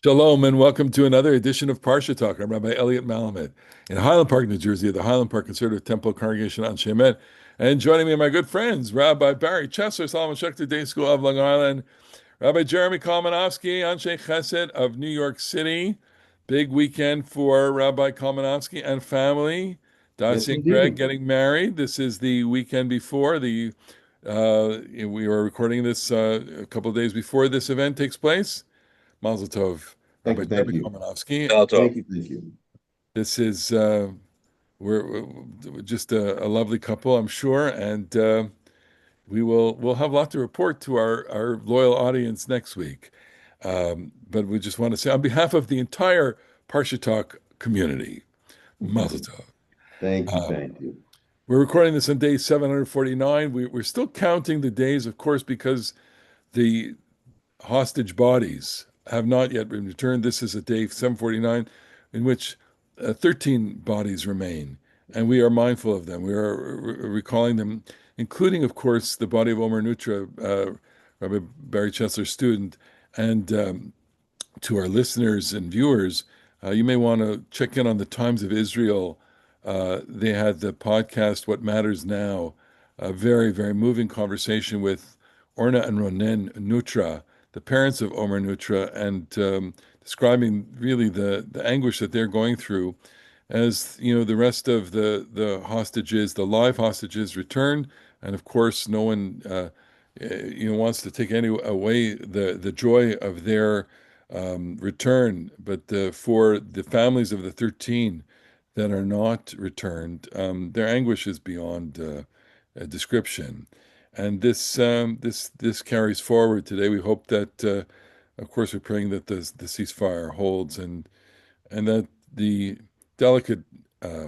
Shalom and welcome to another edition of Parsha Talk. I'm Rabbi Elliot Malamed in Highland Park, New Jersey, at the Highland Park Conservative Temple Congregation on Shemet. And joining me are my good friends, Rabbi Barry Chesler, Solomon Schechter Day School of Long Island, Rabbi Jeremy Kalmanofsky, Anshe Chesed of New York City. Big weekend for Rabbi Kalmanofsky and family. Yes, Dassi and Greg indeed. getting married. This is the weekend before we were recording this a couple of days before this event takes place. Mazel Tov, Thank Rabbi you. Thank Jeremy you. Kalmanofsky. Mazel Tov. Thank you. Thank you. This is we're just a lovely couple, I'm sure, and we'll have a lot to report to our loyal audience next week. But we just want to say, on behalf of the entire Parsha Talk community, Mazel Tov. Thank you. Um, Thank you. we're recording this on day 749. We're still counting the days, of course, because the hostage bodies have not yet been returned. This is a day 749 in which 13 bodies remain, and we are mindful of them. We are recalling them, including, of course, the body of Omer Nutra, Rabbi Barry Chesler's student. And to our listeners and viewers, you may want to check in on the Times of Israel. They had the podcast, What Matters Now, a very, very moving conversation with Orna and Ronen Nutra, the parents of Omer Nutra, and describing really the anguish that they're going through as the rest of the hostages, the live hostages, return, and of course, no one wants to take any away the joy of their return, but for the families of the 13 that are not returned, their anguish is beyond a description. And this carries forward today. We hope that, of course, we're praying that the ceasefire holds and that the delicate uh,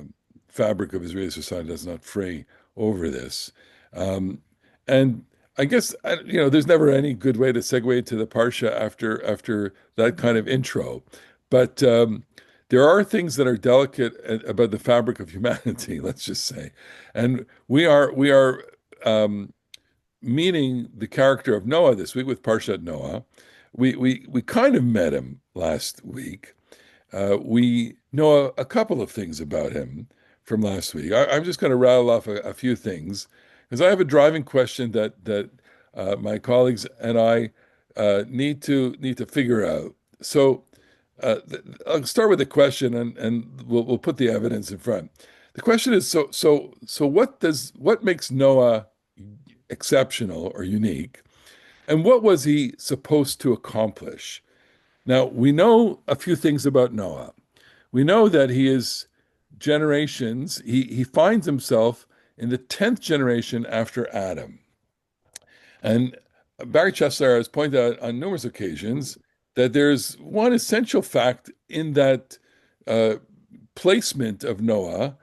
fabric of Israeli society does not fray over this. And I guess there's never any good way to segue to the parsha after that kind of intro, but there are things that are delicate about the fabric of humanity. Let's just say, and we are meeting the character of Noah this week with Parshat Noah. We kind of met him last week. We know a couple of things about him from last week. I'm just going to rattle off a few things because I have a driving question that my colleagues and I need to figure out. So I'll start with the question, and we'll put the evidence in front. The question is, so what makes Noah exceptional or unique, and what was he supposed to accomplish? Now, we know a few things about Noah. We know that he finds himself in the 10th generation after Adam. And Barry Chesler has pointed out on numerous occasions that there's one essential fact in that uh, placement of Noah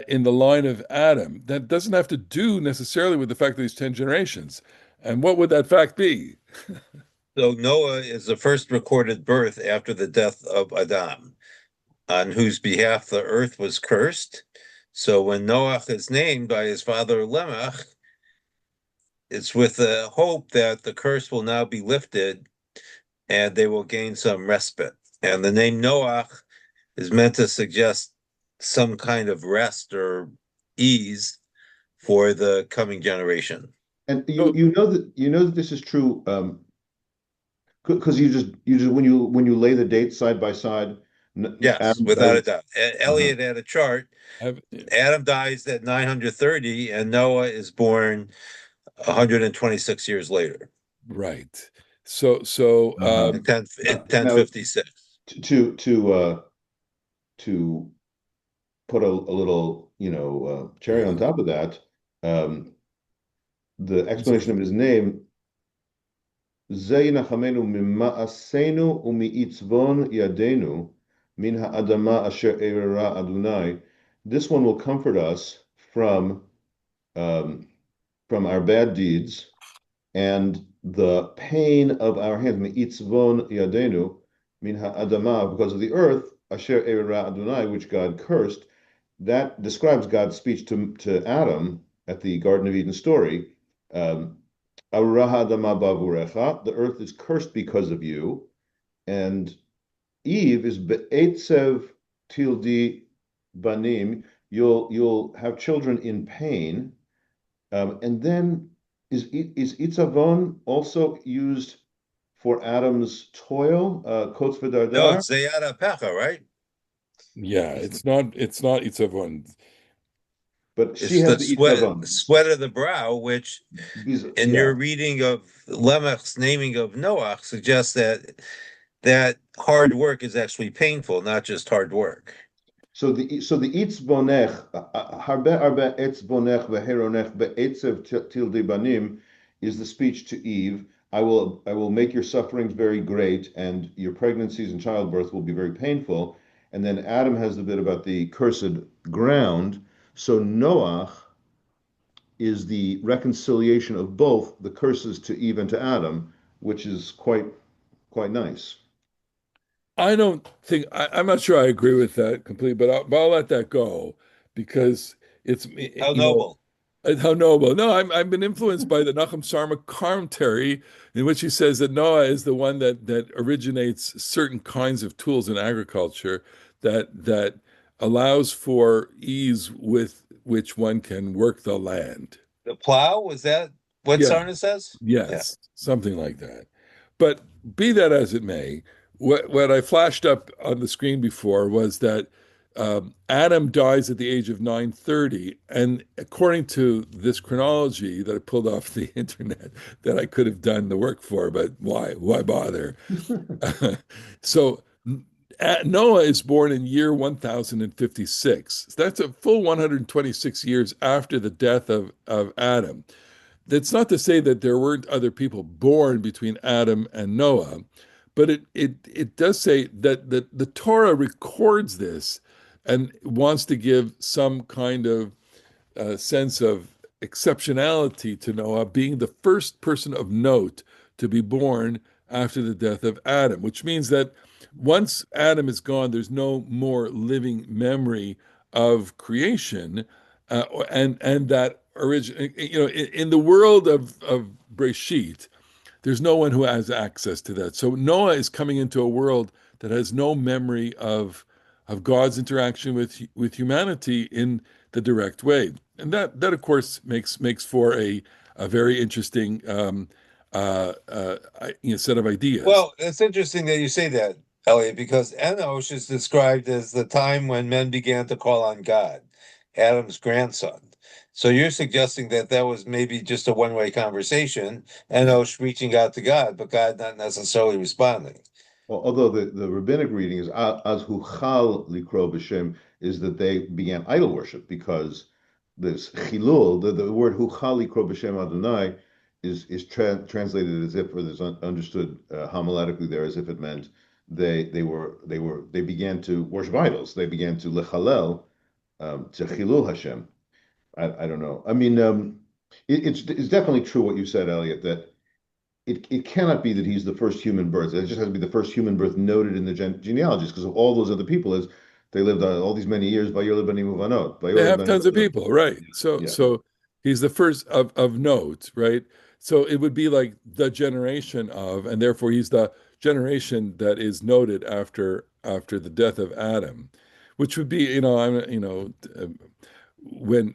in the line of Adam that doesn't have to do necessarily with the fact that he's 10 generations. And what would that fact be? So Noah is the first recorded birth after the death of Adam, on whose behalf the earth was cursed. So when Noah is named by his father Lemach, it's with the hope that the curse will now be lifted and they will gain some respite. And the name Noah is meant to suggest some kind of rest or ease for the coming generation. And you So, you know that this is true because you just when you lay the dates side by side, Yes, Adam without a dies. doubt. Uh-huh. Elliot had a chart. I've, Adam dies at 930, and Noah is born 126 years later right. So Uh-huh. in Now 1056. to put a little cherry on top of that, um, the explanation of his name זה ינחמנו ממעשינו ומעצבון ידינו מן האדמה אשר אררה אדוני. This one will comfort us um, from our bad deeds and the pain of our hands. Mi'itzvon yadenu min ha'adama, because of the earth, asher erara Adonai, which God cursed. That describes God's speech to Adam at the Garden of Eden story. Um, the earth is cursed because of you, and Eve is be'etzev tildi banim. You'll have children in pain, and then is itzavon also used for Adam's toil? Kotz No, v'dardar, it's Zayada Pecha, right? Yeah, it's not Itzavon. but she It's has the the sweat itzavon. sweat of the brow, which in your Yeah. reading of Lemech's naming of Noach suggests that hard work is actually painful, not just hard work. So the itzbonech harbe arbe etzbonech veheronech be'etzev tildi banim is the speech to Eve. I will make your sufferings very great, and your pregnancies and childbirth will be very painful. And then Adam has the bit about the cursed ground. So Noach is the reconciliation of both the curses to Eve and to Adam, which is quite nice. I don't think I'm not sure I agree with that completely, but I'll let that go because it's How you know noble. how noble. No, I've been influenced by the Nachum Sarma commentary in which he says that Noah is the one that originates certain kinds of tools in agriculture that allows for ease with which one can work the land. The plow, was that what Yeah. Sarna says? Yeah. Yes, something like that. But be that as it may, what I flashed up on the screen before was that Adam dies at the age of 930, and according to this chronology that I pulled off the internet, that I could have done the work for, but why bother? So Noah is born in year 1056. So that's a full 126 years after the death of Adam. That's not to say that there weren't other people born between Adam and Noah, but it does say that the Torah records this and wants to give some kind of sense of exceptionality to Noah being the first person of note to be born after the death of Adam, which means that once Adam is gone, there's no more living memory of creation, and that origin. In the world of Breshit, there's no one who has access to that. So Noah is coming into a world that has no memory of God's interaction with humanity in the direct way, and that of course makes for a very interesting set of ideas. Well, it's interesting that you say that, Elliot, because Enosh is described as the time when men began to call on God, Adam's grandson. So you're suggesting that that was maybe just a one-way conversation, Enosh reaching out to God, but God not necessarily responding. Well, although the rabbinic reading is as huchal likro b'shem is that they began idol worship because this chilul, the word huchal likro b'shem Adonai is translated as if, or is understood homiletically there as if it meant they began to worship idols. They began to lechalel to chilul Hashem. I don't know. I mean, it's definitely true what you said, Elliot, that it cannot be that he's the first human birth. It just has to be the first human birth noted in the genealogies because of all those other people is they lived all these many years. They have tons of people, right? So Yeah. so he's the first of note, right? So it would be like the generation of, and therefore he's the generation that is noted after the death of Adam, which would be, I'm, when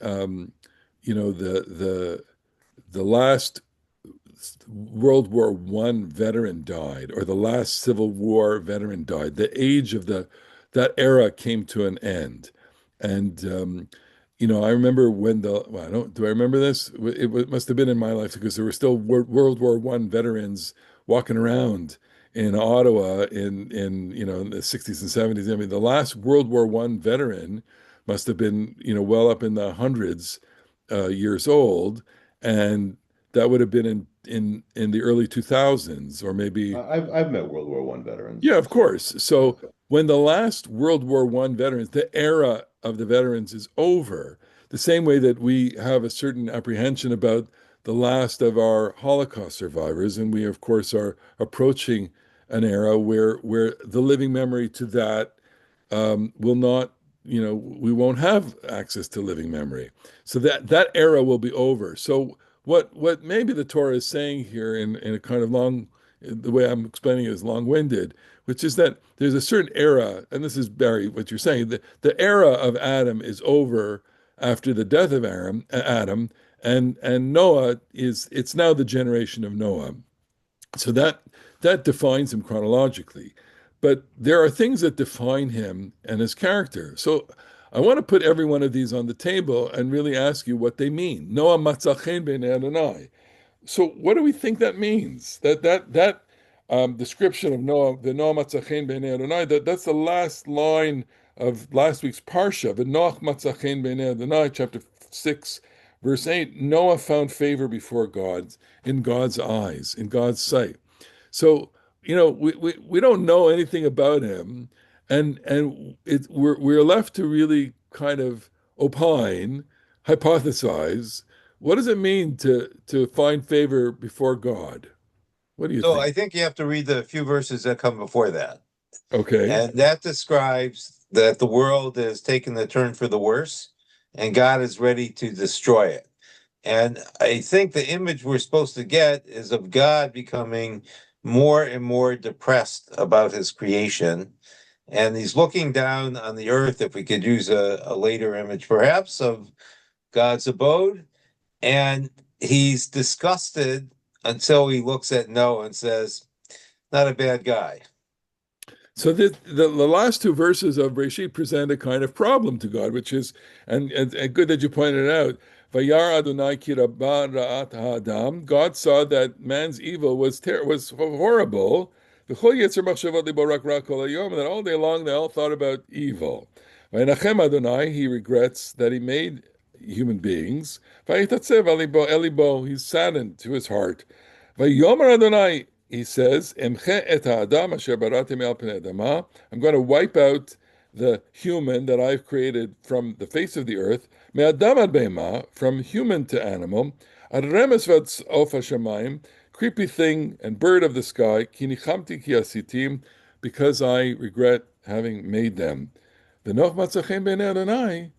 the last World War I veteran died, or the last Civil War veteran died, the age of that era came to an end. And I remember when well, do I remember this? It must have been in my life because there were still World War I veterans walking around in Ottawa in the 60s and 70s. I mean, the last World War I veteran must have been well up in the hundreds years old, and that would have been in the early 2000s, or maybe. I've met World War One veterans. Yeah, of course. So when the last World War I veterans, the era of the veterans is over, the same way that we have a certain apprehension about the last of our Holocaust survivors, and we of course are approaching an era where the living memory to that will not, we won't have access to living memory. So that era will be over. So what maybe the Torah is saying here in a kind of long the way I'm explaining it is long-winded, which is that there's a certain era, and this is Barry, what you're saying, the era of Adam is over after the death of Adam, and Noah it's now the generation of Noah. So that defines him chronologically. But there are things that define him and his character. So I want to put every one of these on the table and really ask you what they mean. Noah matzachen ben Adonai. So what do we think that means? That description of Noah, the Noah matzachen ben Adonai, that's the last line of last week's parsha, the Noah matzachen ben Adonai, chapter 6, verse 8. Noah found favor before God, in God's eyes, in God's sight. So, we don't know anything about him, and we're left to really kind of opine, hypothesize. What does it mean to find favor before God? What do you So think? I think you have to read the few verses that come before that. Okay. And that describes that the world has taken the turn for the worse and God is ready to destroy it. And I think the image we're supposed to get is of God becoming more and more depressed about his creation. And he's looking down on the earth, if we could use a later image perhaps, of God's abode. And he's disgusted until he looks at Noah and says, not a bad guy. So the last two verses of Breshit present a kind of problem to God, which is, and good that you pointed it out. Vayar Adonai ki rabba ra'at ha'adam. God saw that man's evil was horrible. V'chol yetzer machshavot libo rak ra kol hayom, and that all day long they all thought about evil. Vayinachem Adonai, he regrets that he made human beings. Vayitatzev alibo elibo, he's saddened to his heart. Vayomer Adonai, he says, Emche et ha'adam asher baratim al pnei adama. I'm going to wipe out the human that I've created from the face of the earth, me'adam ad behema, from human to animal, ad remes v'of hashamayim, creepy thing and bird of the sky, ki nichamti ki asitim, because I regret having made them. V'noch matzachem b'nei Adonai,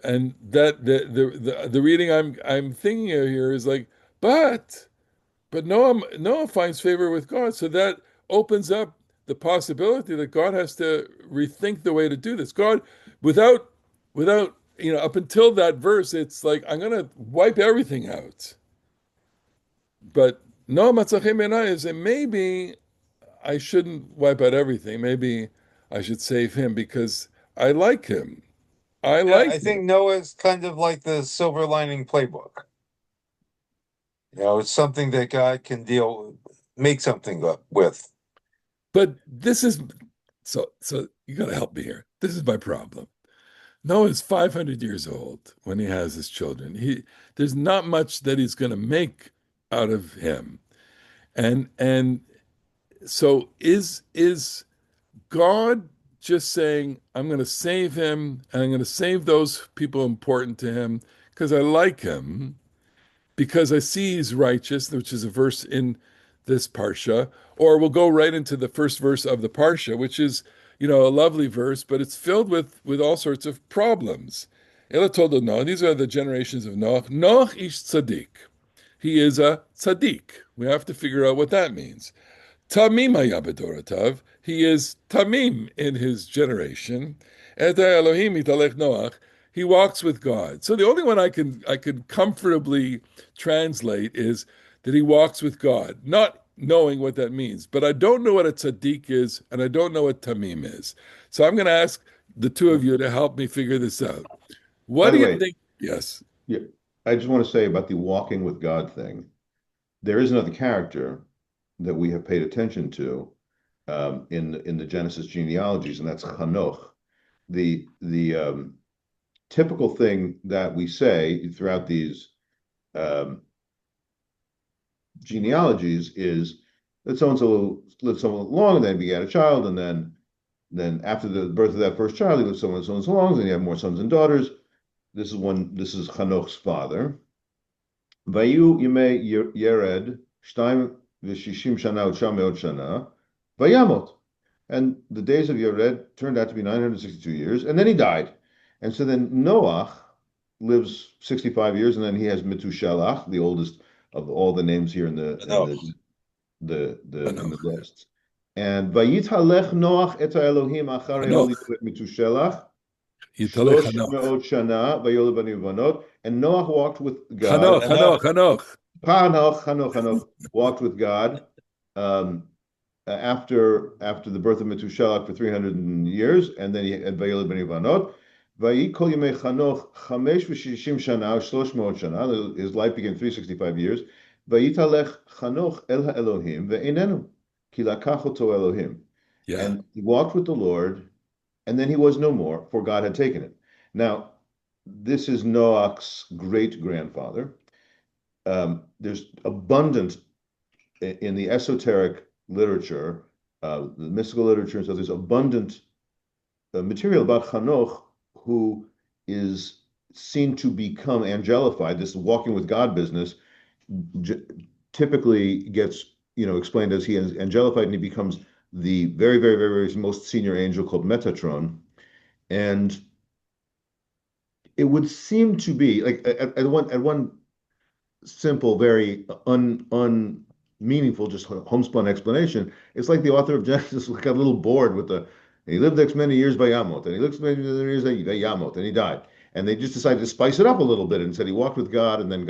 and that the reading I'm thinking of here is like, but Noah finds favor with God, so that opens up the possibility that God has to rethink the way to do this. God, without up until that verse, it's like I'm going to wipe everything out. But Noah Matzachem Benai is that maybe I shouldn't wipe out everything. Maybe I should save him because I like him. I Yeah, like I him. think Noah's kind of like the silver lining playbook. It's something that God can make something up with. But this is so you got to help me here. This is my problem. Noah's 500 years old when he has his children. There's not much that he's going to make out of him. And so is God just saying, I'm going to save him and I'm going to save those people important to him because I like him, because I see he's righteous, which is a verse in this parsha, or we'll go right into the first verse of the parsha, which is, a lovely verse, but it's filled with all sorts of problems. Ela told Noah, these are the generations of Noah. Noah ish tzaddik. He is a tzaddik. We have to figure out what that means. Tamim hayabedoratav. He is tamim in his generation. Et Elohim italech Noach. He walks with God. So the only one I can comfortably translate is that he walks with God, not knowing what that means. But I don't know what a tzaddik is, and I don't know what tamim is. So I'm going to ask the two of you to help me figure this out. What By do the you way, think? Yes. yeah, I just want to say about the walking with God thing. There is another character that we have paid attention to in the Genesis genealogies, and that's Hanoch. The typical thing that we say throughout these um, genealogies is that so-and-so lived so long, and then begat a child, and then after the birth of that first child, he lived so and so long, and then you have more sons and daughters. This is Hanoch's father. Vayu yimei Yered shtaim v'shishim shana u'tsham me'od shana vayamot. And the days of Yered turned out to be 962 years, and then he died. And so then Noach lives 65 years, and then he has Metushelach, the oldest of all the names here in the No. in the Hanoch. lists. And Vayithalech Noach et Elohim acharei Hanoch. holidu et mitushelach Yitalech shlosh Hanoch. me'ot shana vayoled bani uvanot. And Noach walked with God. Hanoch, Hanoch. Hanoch, Hanoch. Hanoch walked with God um, after the birth of Metushelach for 300 years, and then he had Vayoled bani uvanot. Vayikol yemei Hanoch chamesh v'shishim shana, 300 shana. His life began 365 years. Vayitalech Hanoch el ha'Elohim ve'enenu ki lakach oto Elohim. Yeah. And he walked with the Lord, and then he was no more, for God had taken him. Now, this is Noach's great-grandfather. There's abundant in the esoteric literature, the mystical literature, and so there's abundant material about Hanoch, who is seen to become angelified. This walking with God business typically gets explained as he is angelified, and he becomes the very, very, very, very most senior angel called Metatron. And it would seem to be like at one simple, very unmeaningful, just homespun explanation. It's like the author of Genesis got a little bored with he lived next many years by Yamot, and he lived many years by Yamot, and he died. And they just decided to spice it up a little bit and said he walked with God, and then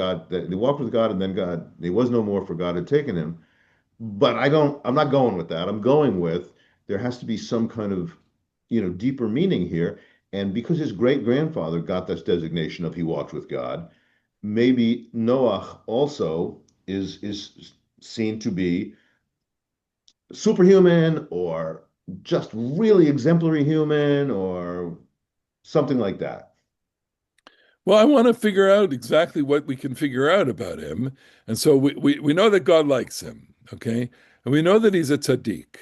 he walked with God, and then God, he was no more, for God had taken him. But I'm not going with that. I'm going with there has to be some kind of, deeper meaning here. And because his great grandfather got this designation of he walked with God, maybe Noach also is seen to be superhuman or just really exemplary human or something like that. Well, I want to figure out exactly what we can figure out about him. And so we know that God likes him, okay? And we know that he's a tzaddik.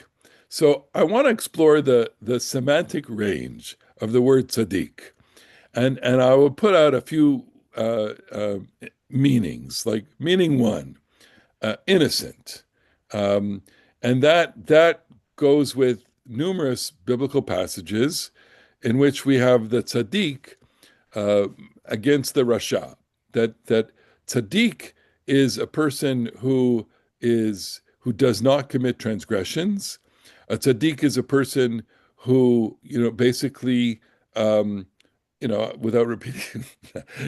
So I want to explore the semantic range of the word tzaddik. And I will put out a few meanings, like meaning one, innocent. And that goes with numerous biblical passages in which we have the tzaddik against the rasha. That tzaddik is a person who does not commit transgressions. A tzaddik is a person who basically without repeating,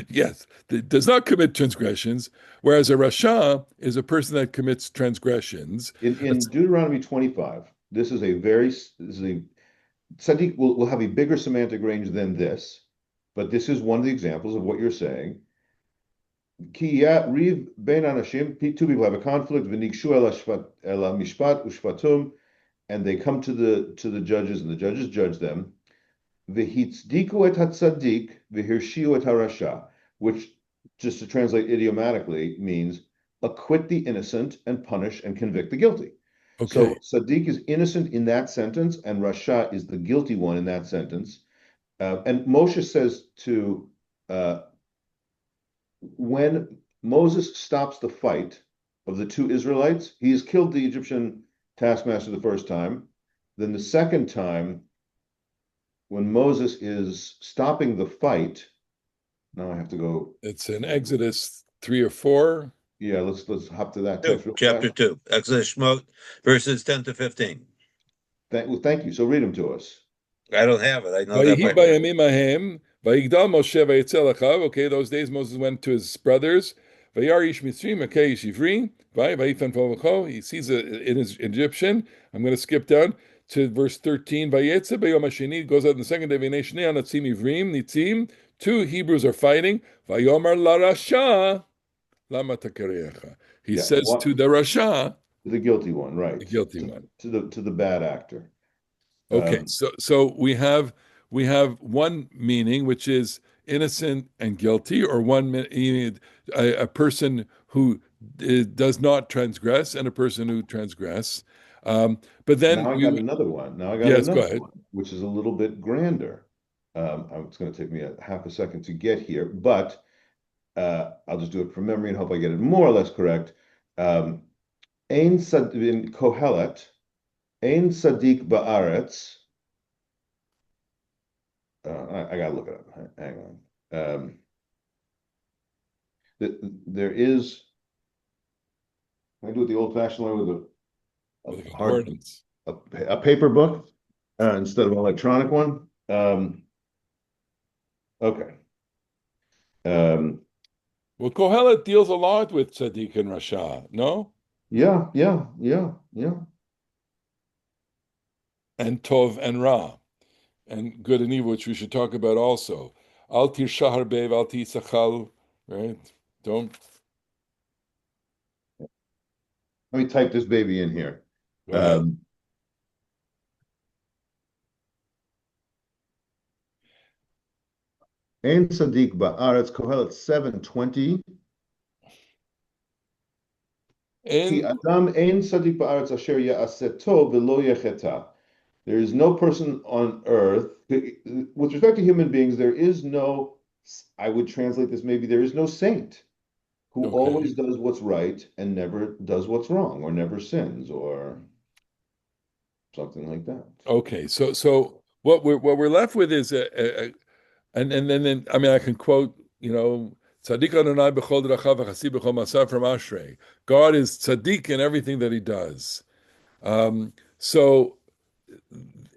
yes, does not commit transgressions, whereas a rasha is a person that commits transgressions. In Deuteronomy 25, this is a tzaddik will have a bigger semantic range than this, but this is one of the examples of what you're saying. Ki riv ben anashim, two people have a conflict, v'nigshu el mishpat ushpatum, and they come to the judges, and the judges judge them. V'hitzdiku et hatzadik, v'hirshiu et harasha, which, just to translate idiomatically, means acquit the innocent and punish and convict the guilty. Okay. So tzaddik is innocent in that sentence, and rasha is the guilty one in that sentence. And Moshe says when Moses stops the fight of the two Israelites, he has killed the Egyptian taskmaster the first time. Then the second time, when Moses is stopping the fight, now I have to go. It's in Exodus 3 or 4. Yeah, let's hop to that text. Chapter 2, Exodus Shemot, verses 10 to 15. Thank you. So read them to us. I don't have it. I know that Vayhi by heart. bayamim ahem, vayigdal Moshe vayetzel achav. Okay, those days Moses went to his brothers. Vayar ish mitzrim akei shivri. Vayifan povacho. He sees it in his Egyptian. I'm going to skip down to verse 13. Vayetze bayom hasheni, goes out on the second day. V'nei shnei anatzim ivrim nitzim. Two Hebrews are fighting. Vayomar la rasha lama takarecha. He says to the rasha, the guilty one, right? The guilty one. To the bad actor. Okay, so we have one meaning, which is innocent and guilty, or a person who does not transgress and a person who transgress. But then now I got another one. Now I got yes, another go ahead. one, which is a little bit grander. It's going to take me a half a second to get here, but I'll just do it from memory and hope I get it more or less correct. In Kohelet, Ein Tzaddik Ba'aretz. I gotta look it up. Hang on. There is. I do it the old-fashioned way with a with the hard concordance. a paper book instead of an electronic one. Okay. Um, Well, Kohelet deals a lot with tzaddik and rasha, no? yeah. And tov and ra, and good and evil, which we should talk about also. Al tirsha harbev, al tisachal, right? Don't. Let me type this baby in here. Go ahead. Ein tzaddik ba'aretz, Kohelet 7:20. Ki And adam ein tzaddik ba'aretz asher ya'aseh tov v'lo yecheta. There is no person on earth, with respect to human beings, there is no, I would translate this maybe, there is no saint who always okay, does what's right and never does what's wrong or never sins or something like that. okay. So what we're left with is and then I mean I can quote tzaddik Adonai b'chol drachav v'chasi b'chol masav from Ashrei. God is tzaddik in everything that He does. So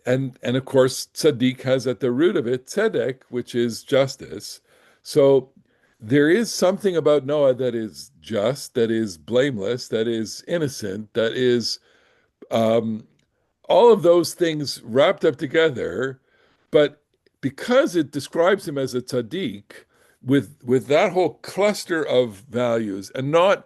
and of course tzaddik has at the root of it tzedek, which is justice. So there is something about Noah that is just, that is blameless, that is innocent, that is um, all of those things wrapped up together. But because it describes him as a tzaddik with that whole cluster of values, and not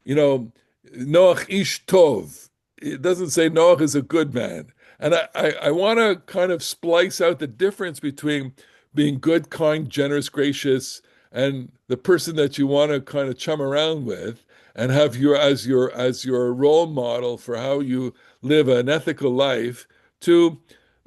Noach ish tov. It doesn't say Noach is a good man. And I want to kind of splice out the difference between being good, kind, generous, gracious, and the person that you want to kind of chum around with and have your role model for how you live an ethical life to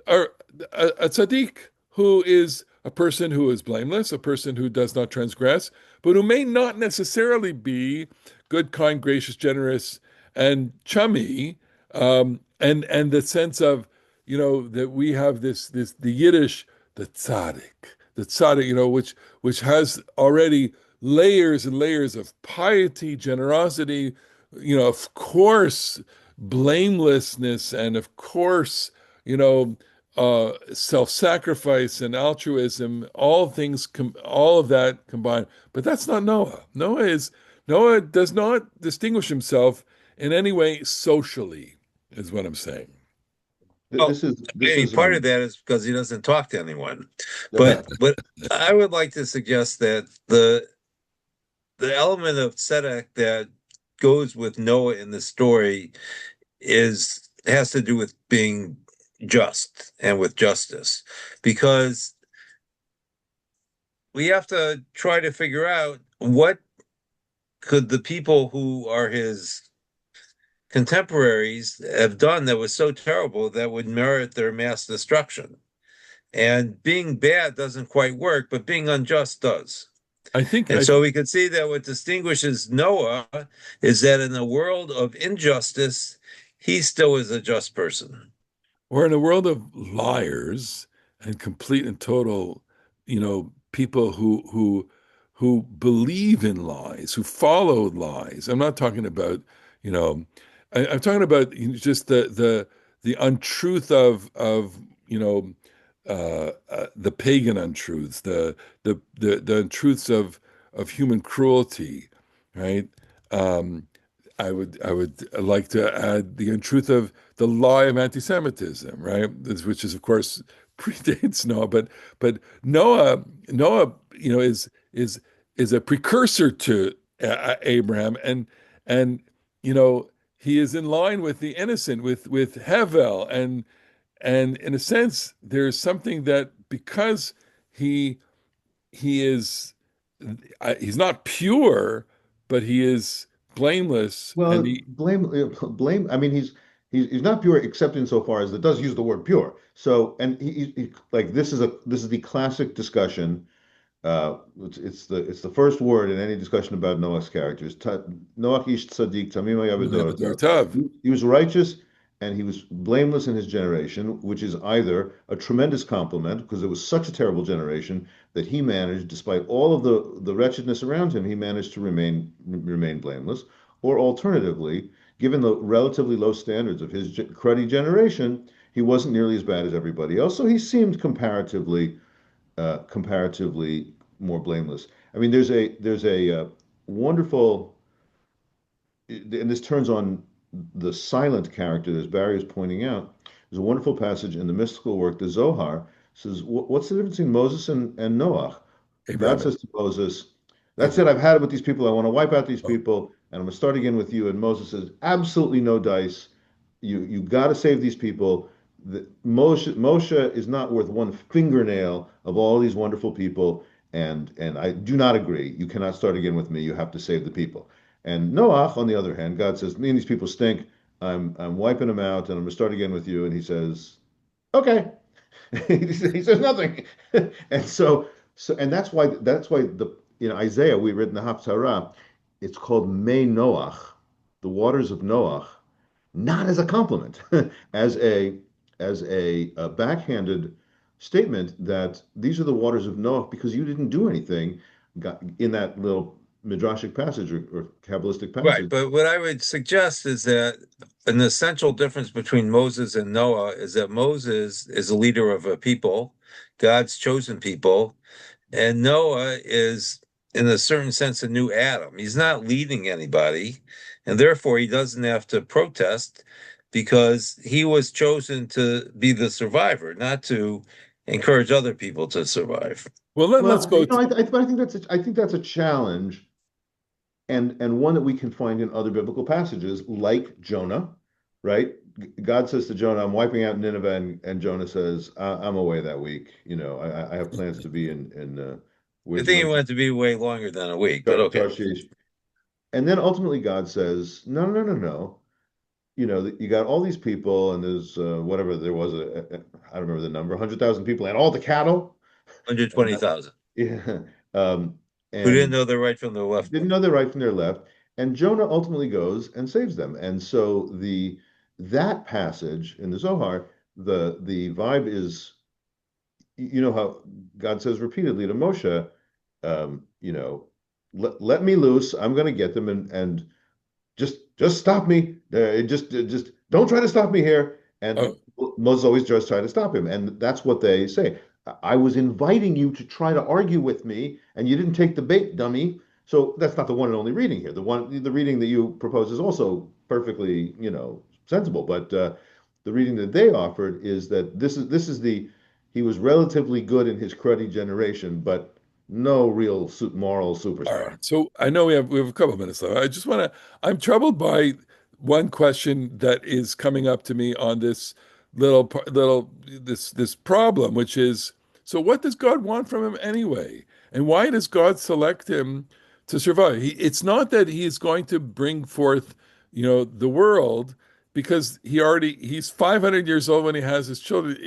a, a tzaddik who is a person who is blameless, a person who does not transgress, but who may not necessarily be good, kind, gracious, generous, and chummy, and the sense of that we have this the Yiddish the tzaddik, which has already layers and layers of piety, generosity, of course, blamelessness, and of course, self-sacrifice and altruism, all of that combined. But that's not Noah. Noah does not distinguish himself in any way socially, is what I'm saying. Well, This is part of that is because he doesn't talk to anyone. But I would like to suggest that the element of tzedek that goes with Noah in the story has to do with being just and with justice, because we have to try to figure out what could the people who are his contemporaries have done that was so terrible that would merit their mass destruction. And being bad doesn't quite work, but being unjust does. I think, And so we can see that what distinguishes Noah is that in a world of injustice, he still is a just person. or in a world of liars and complete and total, people who believe in lies, who follow lies. I'm not talking about, I'm talking about just the untruth of the pagan untruths, the untruths of human cruelty, right? I would like to add the untruth of the lie of anti-Semitism, right? Which is of course predates Noah, but Noah, is a precursor to Abraham, and he is in line with the innocent, with Hevel, and in a sense, there's something that because he is he's not pure, but he is blameless, and Well, he blame. I mean, he's not pure except insofar as it does use the word pure. So, and like this is the classic discussion. It's the first word in any discussion about Noah's characters. Noach ish tzaddik tamim Tav. he was righteous and he was blameless in his generation, which is either a tremendous compliment because it was such a terrible generation that he managed, despite all of the wretchedness around him, he managed to remain blameless, or alternatively, given the relatively low standards of his cruddy generation, he wasn't nearly as bad as everybody else. So he seemed comparatively more blameless. I mean, there's a wonderful, and this turns on the silent character, as Barry is pointing out. There's a wonderful passage in the mystical work, the Zohar, says, what's the difference between Moses and Noah? God Abraham. says to Moses, that's it, Abraham. I've had it with these people. I want to wipe out these Oh, people, and I'm going to start again with you. And Moses says, absolutely no dice. You got to save these people. Moshe is not worth one fingernail of all these wonderful people, and I do not agree. You cannot start again with me. You have to save the people. And Noach, on the other hand, God says, me and these people stink. I'm wiping them out, and I'm going to start again with you. And he says, okay. He says nothing. And and that's why the in Isaiah we read in the Haftarah, it's called May Noach, the waters of Noach, not as a compliment, as a backhanded statement that these are the waters of Noach because you didn't do anything in that little midrashic passage or Kabbalistic Right, passage. but what I would suggest is that an essential difference between Moses and Noah is that Moses is a leader of a people, God's chosen people, and Noah is, in a certain sense, a new Adam. He's not leading anybody, and therefore he doesn't have to protest because he was chosen to be the survivor, not to encourage other people to survive. well, let's Well, go to. I think that's a challenge and one that we can find in other biblical passages, like Jonah, right? God says to Jonah, "I'm wiping out Nineveh," and Jonah says, "I'm away that week. You know, I have plans to be in I where's think he another wanted to be way longer than a week, but okay. Tarshish." And then ultimately, God says, "No, no, no, no. You know, you got all these people, and there's whatever there was I don't remember the number, 100,000 people, and all the cattle. And 120,000 yeah, um, who didn't and know their right from their left. didn't know their right from their left. And Jonah ultimately goes and saves them. And so that passage in the Zohar, the vibe is, you know how God says repeatedly to Moshe, you know, let me loose. I'm going to get them, and just stop me. Just don't try to stop me here. And Oh, Moses always just try to stop him, and that's what they say. I was inviting you to try to argue with me, and you didn't take the bait, dummy. So that's not the one and only reading here. The reading that you propose is also perfectly, sensible. But the reading that they offered is that this is the he was relatively good in his cruddy generation, but no real moral all superstar. right. So I know we have a couple of minutes left. I just want to. I'm troubled by one question that is coming up to me on this this problem, which is, so what does God want from him anyway? And why does God select him to survive? It's not that he is going to bring forth, the world, because he's 500 years old when he has his children.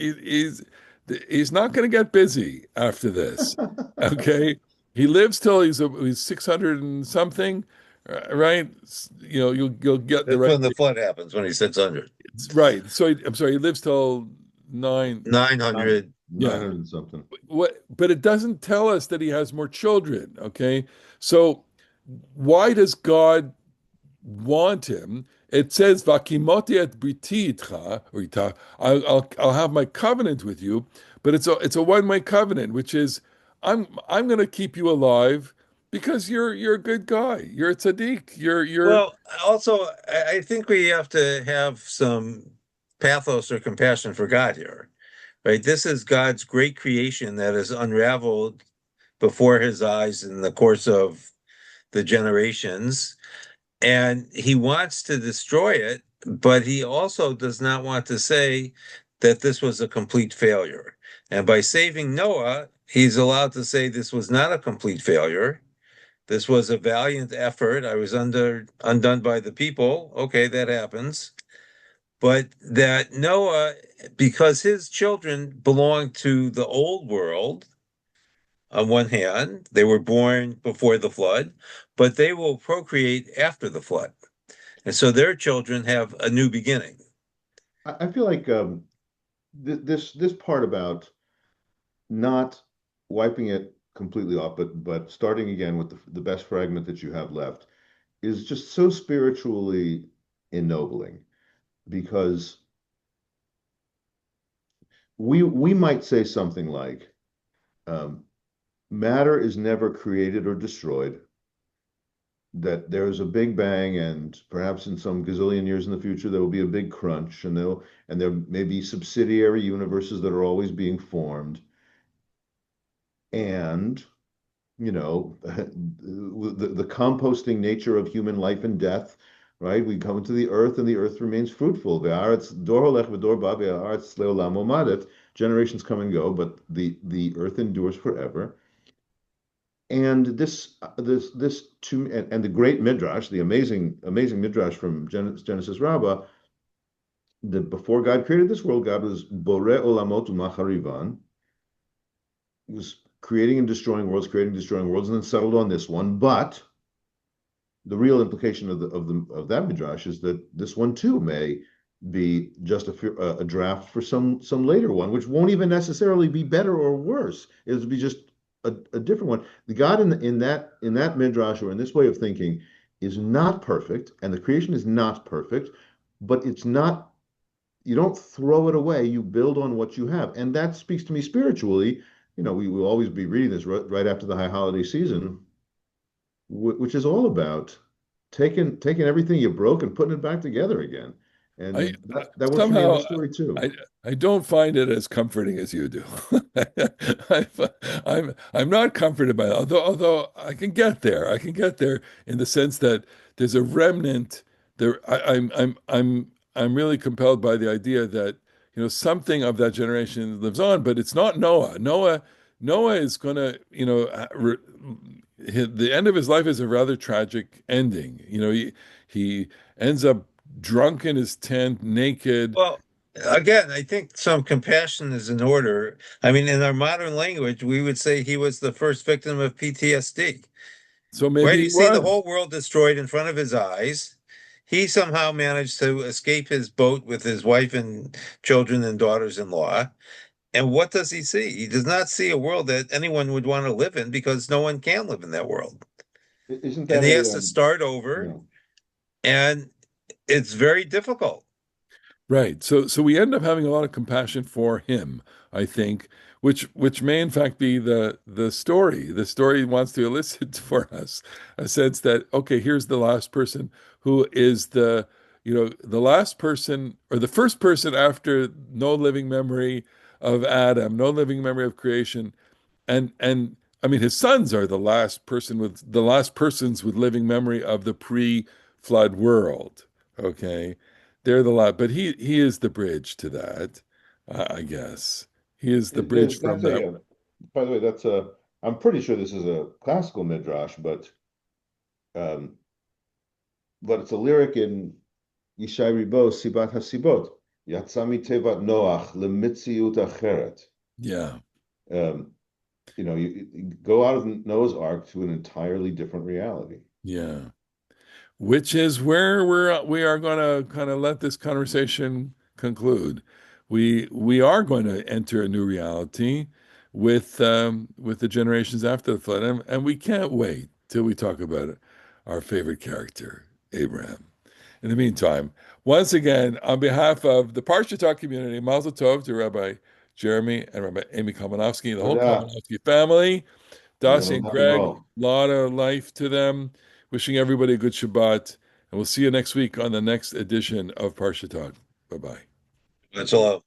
He's not going to get busy after this. Okay. He lives till he's 600 and something, right? You'll get the That's right. when the flood happens, when he's 600. Right. So I'm sorry, he lives till nine. 900. Yeah. 900 something. But it doesn't tell us that he has more children. Okay. So why does God want him? It says, "Vakimoti et briti itcha," or ita, I'll have my covenant with you, but it's a one-way covenant, which is I'm going to keep you alive because you're a good guy. You're a tzaddik. You're Well, also, I think we have to have some pathos or compassion for God here, right? This is God's great creation that is unraveled before his eyes in the course of the generations. And he wants to destroy it, but he also does not want to say that this was a complete failure. And by saving Noah, he's allowed to say this was not a complete failure. This was a valiant effort. I was undone by the people. Okay, that happens. But that Noah, because his children belong to the old world, on one hand, they were born before the flood, but they will procreate after the flood. And so their children have a new beginning. I feel like this part about not wiping it completely off, but starting again with the best fragment that you have left is just so spiritually ennobling, because we might say something like, matter is never created or destroyed, that there's a big bang, and perhaps in some gazillion years in the future there will be a big crunch, and there may be subsidiary universes that are always being formed, and the composting nature of human life and death, right? We come to the earth, and the earth remains fruitful. Generations come and go, but the earth endures forever. And and the great midrash, the amazing midrash from Genesis Rabbah, that before God created this world, God was borei olamot umacharivan, was creating and destroying worlds, and then settled on this one. But the real implication of that midrash is that this one too may be just a draft for some later one, which won't even necessarily be better or worse. It'll be just a different one. The God in that midrash, or in this way of thinking, is not perfect, and the creation is not perfect, but it's not. You don't throw it away. You build on what you have, and that speaks to me spiritually. We will always be reading this right after the high holiday season, which is all about taking everything you broke and putting it back together again. I And that works for me in somehow this story too. I don't find it as comforting as you do. I'm not comforted by it, although I can get there. I can get there in the sense that there's a remnant there. I'm really compelled by the idea that something of that generation lives on, but it's not Noah. Noah is gonna the end of his life is a rather tragic ending. He ends up drunk in his tent, naked. Well, again, I think some compassion is in order. I mean, in our modern language, we would say he was the first victim of PTSD, So right? maybe You he see the was. whole world destroyed in front of his eyes. He somehow managed to escape his boat with his wife and children and daughters-in-law. And what does he see? He does not see a world that anyone would want to live in, because no one can live in that world. Isn't And that he a has to start you over, know and it's very difficult. Right. So we end up having a lot of compassion for him, I think, which may in fact be the story. The story wants to elicit for us a sense that, okay, here's the last person who is the last person, or the first person after no living memory of Adam, no living memory of creation. And I mean, his sons are the last persons with living memory of the pre-flood world. Okay, they're the last, but he is the bridge to that. I guess he is the bridge from That's that. by the way, I'm pretty sure this is a classical midrash, um, but it's a lyric in Yishai Ribo, Sibat HaSibot. Yatzami Tevat Noach lemitziut acheret. Yeah, Um, you go out of Noah's Ark to an entirely different reality. yeah. Which is where we are going to kind of let this conversation conclude. We are going to enter a new reality with the generations after the flood, and we can't wait till we talk about it, our favorite character, Abraham. In the meantime, once again, on behalf of the Parasha Talk community, Mazel Tov to Rabbi Jeremy and Rabbi Amy Kalmanofsky, the whole Toda, Kalmanofsky family. Dassi and Greg, Yom a lot of life to them. Wishing everybody a good Shabbat. And we'll see you next week on the next edition of Parsha Talk. Bye bye. That's all.